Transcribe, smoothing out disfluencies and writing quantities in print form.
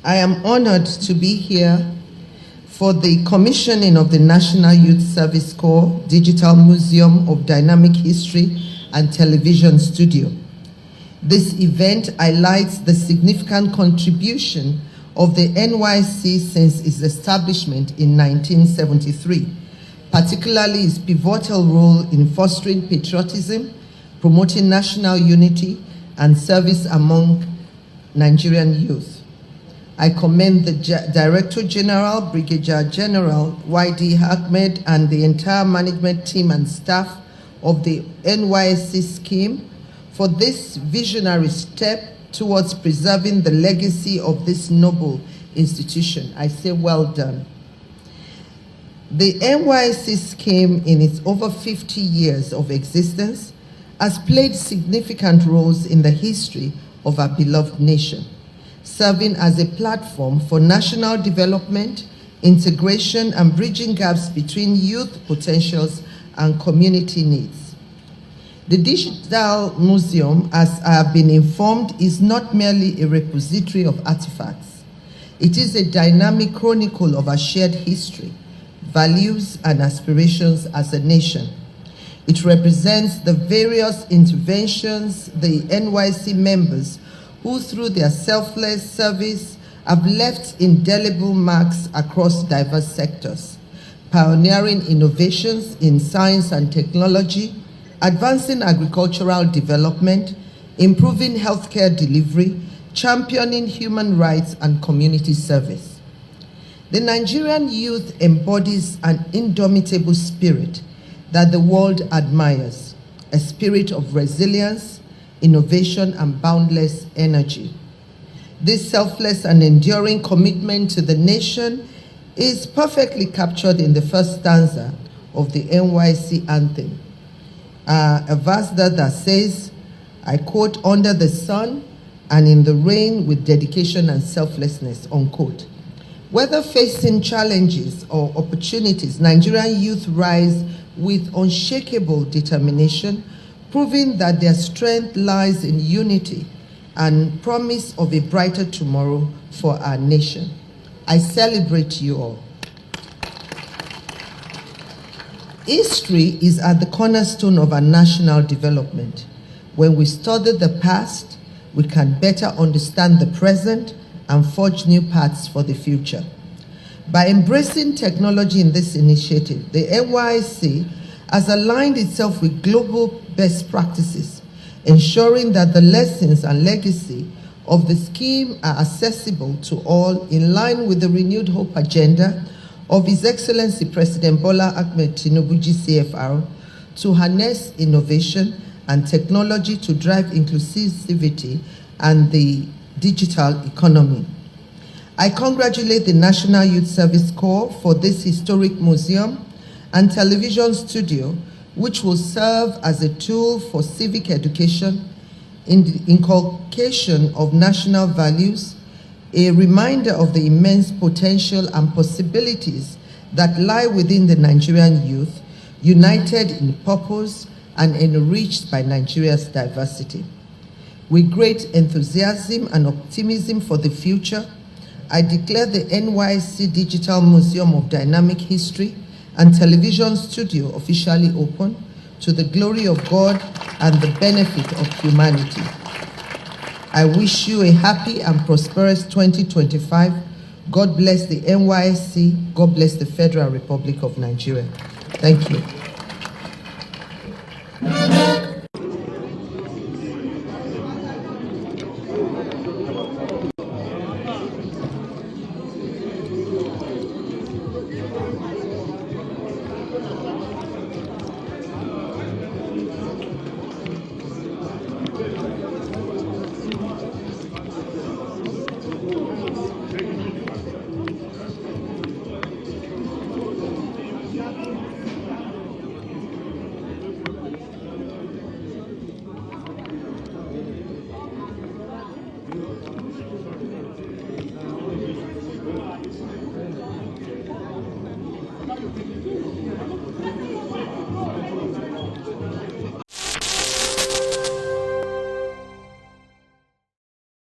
I am honored to be here for the commissioning of the National Youth Service Corps Digital Museum of Dynamic History and Television Studio. This event highlights the significant contribution of the NYSC since its establishment in 1973, particularly its pivotal role in fostering patriotism, promoting national unity, and service among Nigerian youth. I commend the Director General, Brigadier General YD Ahmed, and the entire management team and staff of the NYSC scheme for this visionary step towards preserving the legacy of this noble institution. I say well done. The NYSC scheme, in its over 50 years of existence, has played significant roles in the history of our beloved nation, serving as a platform for national development, integration, and bridging gaps between youth potentials and community needs. The Digital Museum, as I have been informed, is not merely a repository of artifacts. It is a dynamic chronicle of our shared history, values, and aspirations as a nation. It represents the various interventions the NYSC members who through their selfless service have left indelible marks across diverse sectors, pioneering innovations in science and technology, advancing agricultural development, improving healthcare delivery, championing human rights and community service. The Nigerian youth embodies an indomitable spirit that the world admires, a spirit of resilience, innovation, and boundless energy. This selfless and enduring commitment to the nation is perfectly captured in the first stanza of the NYSC anthem, a verse that says, I quote, "Under the sun and in the rain with dedication and selflessness," unquote. Whether facing challenges or opportunities, Nigerian youth rise with unshakable determination, proving that their strength lies in unity and promise of a brighter tomorrow for our nation. I celebrate you all. History is at the cornerstone of our national development. When we study the past, we can better understand the present and forge new paths for the future. By embracing technology in this initiative, the NYSC has aligned itself with global best practices, ensuring that the lessons and legacy of the scheme are accessible to all in line with the renewed hope agenda of His Excellency President Bola Ahmed Tinubu GCFR to harness innovation and technology to drive inclusivity and the digital economy. I congratulate the National Youth Service Corps for this historic museum and television studio, which will serve as a tool for civic education, in the inculcation of national values, a reminder of the immense potential and possibilities that lie within the Nigerian youth, united in purpose and enriched by Nigeria's diversity. With great enthusiasm and optimism for the future, I declare the NYSC Digital Museum of Dynamic History and Television Studio officially open to the glory of God and the benefit of humanity. I wish you a happy and prosperous 2025. God bless the NYSC. God bless the Federal Republic of Nigeria. Thank you.